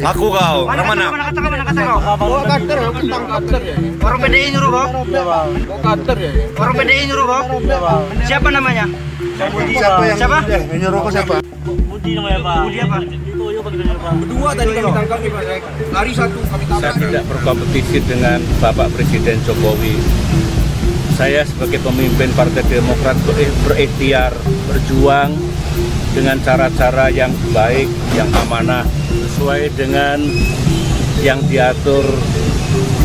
Aku kau. Orang mana? Mana kata kau? Oh, kader, tentang kader ya. Orang PDI nyuruh kau? Iya, Bang. Oh, kader ya. Orang PDI nyuruh kau? Iya, Bang. Siapa namanya? Siapa yang nyuruh kau siapa? Budi namanya, Pak. Budi apa? Berdua tadi kami tangkap nih, Pak. Lari satu kami tangkap. Saya tidak berkompetisi dengan Bapak Presiden Jokowi. Saya sebagai pemimpin Partai Demokrat berikhtiar berjuang dengan cara-cara yang baik, yang amanah, sesuai dengan yang diatur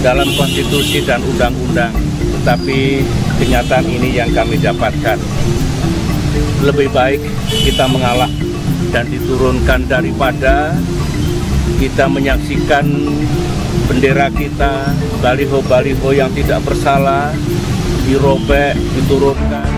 dalam konstitusi dan undang-undang. Tetapi kenyataan ini yang kami dapatkan. Lebih baik kita mengalah dan diturunkan daripada kita menyaksikan bendera kita, baliho-baliho yang tidak bersalah dirobek, diturunkan.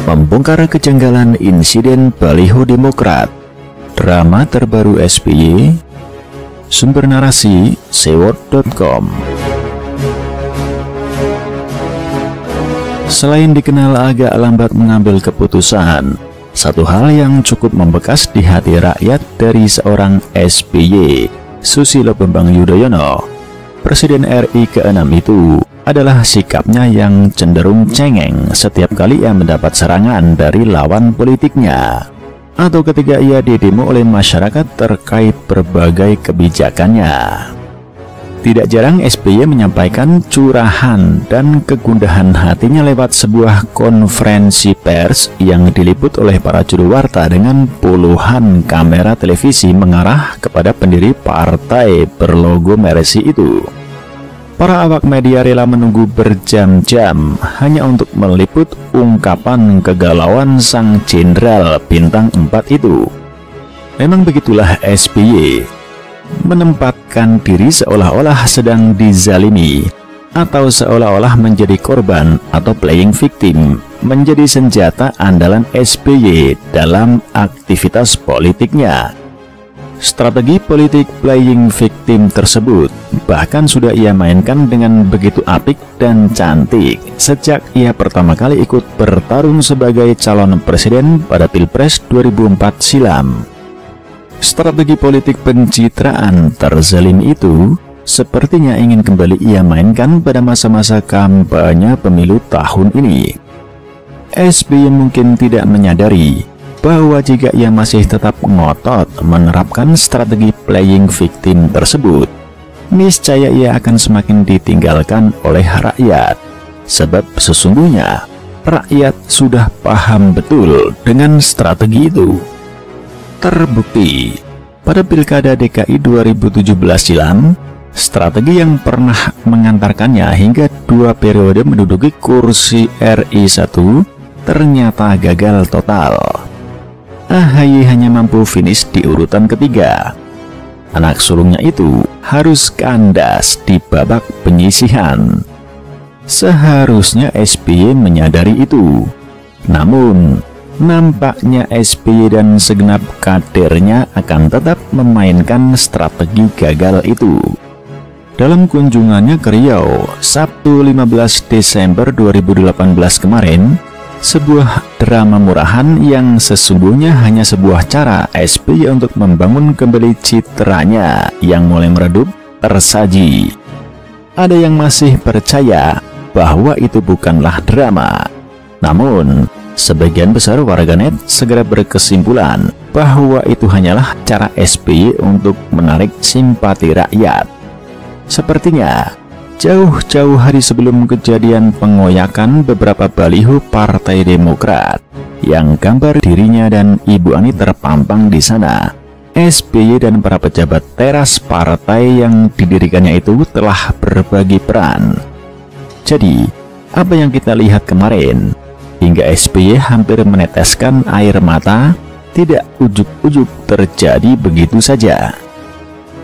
Membongkar kejanggalan insiden baliho Demokrat, drama terbaru SBY, sumber narasi sewot.com. Selain dikenal agak lambat mengambil keputusan, satu hal yang cukup membekas di hati rakyat dari seorang SBY, Susilo Bambang Yudhoyono, Presiden RI ke-6 itu, adalah sikapnya yang cenderung cengeng setiap kali ia mendapat serangan dari lawan politiknya, atau ketika ia didemo oleh masyarakat terkait berbagai kebijakannya. Tidak jarang SBY menyampaikan curahan dan kegundahan hatinya lewat sebuah konferensi pers yang diliput oleh para juru warta dengan puluhan kamera televisi mengarah kepada pendiri partai berlogo Mercy itu. Para awak media rela menunggu berjam-jam hanya untuk meliput ungkapan kegalauan sang jenderal bintang 4 itu. Memang begitulah SBY, menempatkan diri seolah-olah sedang dizalimi atau seolah-olah menjadi korban atau playing victim, menjadi senjata andalan SBY dalam aktivitas politiknya. Strategi politik playing victim tersebut bahkan sudah ia mainkan dengan begitu apik dan cantik sejak ia pertama kali ikut bertarung sebagai calon presiden pada Pilpres 2004 silam. Strategi politik pencitraan terzalim itu sepertinya ingin kembali ia mainkan pada masa-masa kampanye pemilu tahun ini. SBY mungkin tidak menyadari bahwa jika ia masih tetap ngotot menerapkan strategi playing victim tersebut, niscaya ia akan semakin ditinggalkan oleh rakyat. Sebab sesungguhnya rakyat sudah paham betul dengan strategi itu. Terbukti pada Pilkada DKI 2017 silam, strategi yang pernah mengantarkannya hingga 2 periode menduduki kursi RI 1 ternyata gagal total. AHY hanya mampu finish di urutan ketiga. Anak sulungnya itu harus kandas di babak penyisihan. Seharusnya SBY menyadari itu. Namun, nampaknya SBY dan segenap kadernya akan tetap memainkan strategi gagal itu. Dalam kunjungannya ke Riau, Sabtu 15 Desember 2018 kemarin, sebuah drama murahan yang sesungguhnya hanya sebuah cara SBY untuk membangun kembali citranya yang mulai meredup tersaji. Ada yang masih percaya bahwa itu bukanlah drama. Namun, sebagian besar warganet segera berkesimpulan bahwa itu hanyalah cara SBY untuk menarik simpati rakyat. Sepertinya jauh-jauh hari sebelum kejadian pengoyakan beberapa baliho Partai Demokrat yang gambar dirinya dan Ibu Ani terpampang di sana, SBY dan para pejabat teras partai yang didirikannya itu telah berbagi peran. Jadi, apa yang kita lihat kemarin, hingga SBY hampir meneteskan air mata, tidak ujuk-ujuk terjadi begitu saja.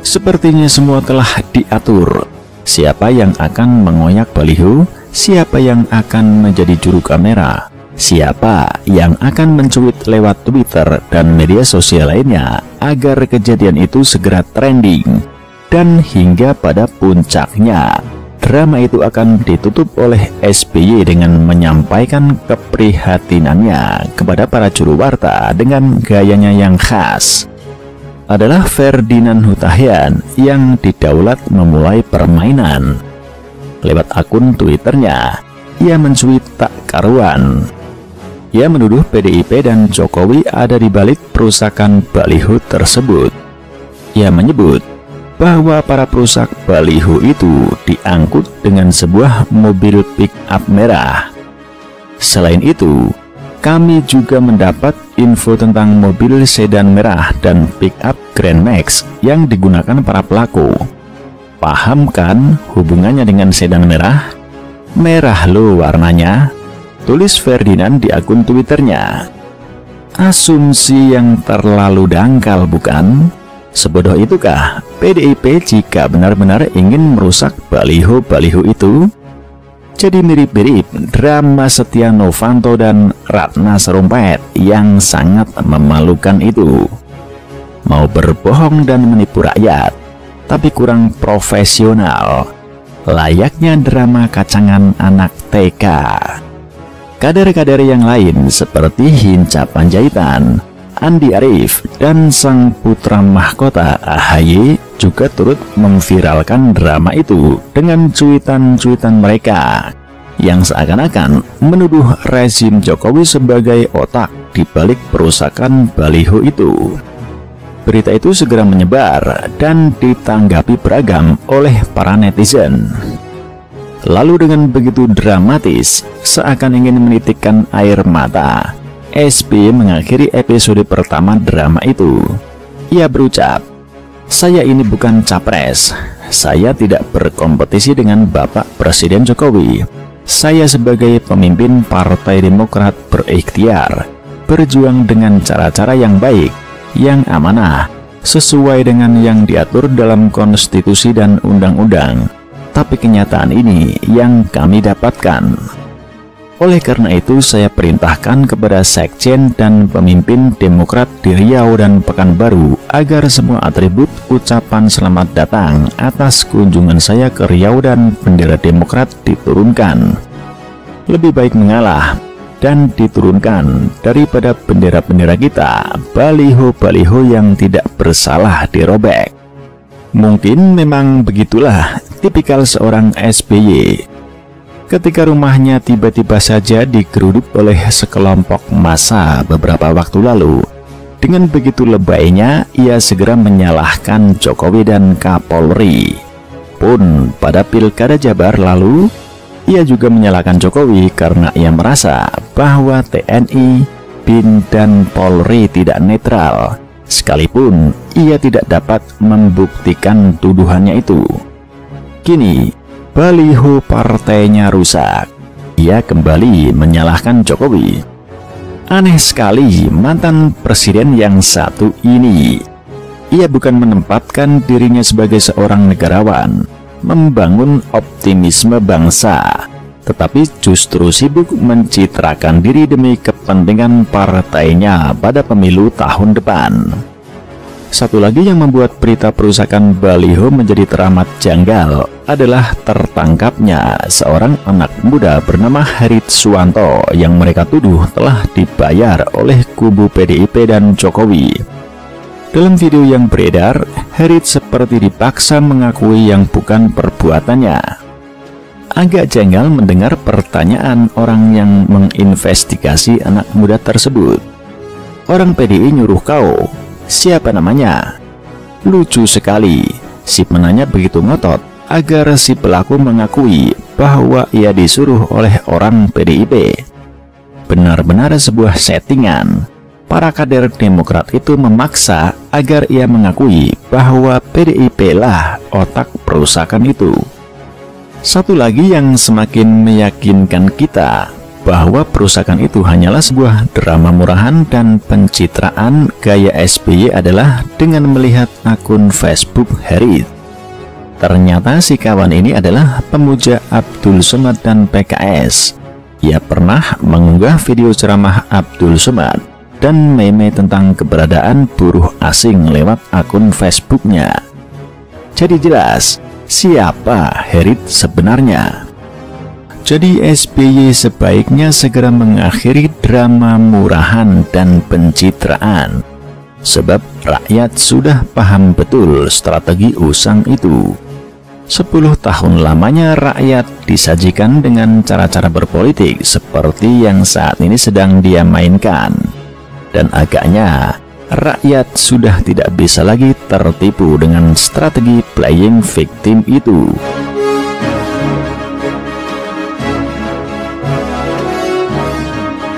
Sepertinya semua telah diatur. Siapa yang akan mengoyak baliho, siapa yang akan menjadi juru kamera, siapa yang akan mencuit lewat Twitter dan media sosial lainnya, agar kejadian itu segera trending. Dan hingga pada puncaknya, drama itu akan ditutup oleh SBY dengan menyampaikan keprihatinannya kepada para juru warta dengan gayanya yang khas. Adalah Ferdinand Hutahian yang didaulat memulai permainan. Lewat akun Twitternya, ia mencuit tak karuan. Ia menuduh PDIP dan Jokowi ada di balik perusakan baliho tersebut. Ia menyebut bahwa para perusak baliho itu diangkut dengan sebuah mobil pick-up merah. Selain itu, kami juga mendapat info tentang mobil sedan merah dan pick-up Grand Max yang digunakan para pelaku. Paham kan hubungannya dengan sedan merah? Merah lo warnanya, tulis Ferdinand di akun Twitternya. Asumsi yang terlalu dangkal bukan? Sebodoh itukah PDIP jika benar-benar ingin merusak baliho-baliho itu? Jadi mirip-mirip drama Setia Novanto dan Ratna Sarumpait yang sangat memalukan itu. Mau berbohong dan menipu rakyat, tapi kurang profesional. Layaknya drama kacangan anak TK. Kader-kader yang lain seperti Hinca Panjaitan, Andi Arief, dan sang putra mahkota AHY juga turut memviralkan drama itu dengan cuitan-cuitan mereka yang seakan-akan menuduh rezim Jokowi sebagai otak di balik perusakan baliho itu. Berita itu segera menyebar dan ditanggapi beragam oleh para netizen. Lalu dengan begitu dramatis, seakan ingin menitikkan air mata, SBY mengakhiri episode pertama drama itu. Ia berucap, "Saya ini bukan capres. Saya tidak berkompetisi dengan Bapak Presiden Jokowi. Saya sebagai pemimpin Partai Demokrat berikhtiar, berjuang dengan cara-cara yang baik, yang amanah, sesuai dengan yang diatur dalam konstitusi dan undang-undang. Tapi kenyataan ini yang kami dapatkan. Oleh karena itu, saya perintahkan kepada Sekjen dan pemimpin Demokrat di Riau dan Pekanbaru agar semua atribut ucapan selamat datang atas kunjungan saya ke Riau dan bendera Demokrat diturunkan. Lebih baik mengalah dan diturunkan daripada bendera-bendera kita, baliho-baliho yang tidak bersalah dirobek." Mungkin memang begitulah tipikal seorang SBY. Ketika rumahnya tiba-tiba saja digeruduk oleh sekelompok massa beberapa waktu lalu, dengan begitu lebaynya ia segera menyalahkan Jokowi dan Kapolri. Pun pada Pilkada Jabar lalu, ia juga menyalahkan Jokowi karena ia merasa bahwa TNI, BIN, dan Polri tidak netral, sekalipun ia tidak dapat membuktikan tuduhannya itu. Kini, baliho partainya rusak. Ia kembali menyalahkan Jokowi. Aneh sekali mantan presiden yang satu ini. Ia bukan menempatkan dirinya sebagai seorang negarawan, membangun optimisme bangsa, tetapi justru sibuk mencitrakan diri demi kepentingan partainya pada pemilu tahun depan. Satu lagi yang membuat berita perusakan baliho menjadi teramat janggal adalah tertangkapnya seorang anak muda bernama Herit Suwanto yang mereka tuduh telah dibayar oleh kubu PDIP dan Jokowi. Dalam video yang beredar, Herit seperti dipaksa mengakui yang bukan perbuatannya. Agak janggal mendengar pertanyaan orang yang menginvestigasi anak muda tersebut. "Orang PDI nyuruh kau? Siapa namanya?" Lucu sekali, si penanya begitu ngotot agar si pelaku mengakui bahwa ia disuruh oleh orang PDIP. Benar-benar sebuah settingan. Para kader Demokrat itu memaksa agar ia mengakui bahwa PDIP lah otak perusakan itu. Satu lagi yang semakin meyakinkan kita bahwa perusakan itu hanyalah sebuah drama murahan dan pencitraan gaya SBY adalah dengan melihat akun Facebook Herit. Ternyata si kawan ini adalah pemuja Abdul Somad dan PKS. Ia pernah mengunggah video ceramah Abdul Somad dan meme tentang keberadaan buruh asing lewat akun Facebooknya. Jadi jelas, siapa Herit sebenarnya? Jadi SBY sebaiknya segera mengakhiri drama murahan dan pencitraan, sebab rakyat sudah paham betul strategi usang itu. 10 tahun lamanya rakyat disajikan dengan cara-cara berpolitik seperti yang saat ini sedang dia mainkan. Dan agaknya rakyat sudah tidak bisa lagi tertipu dengan strategi playing victim itu.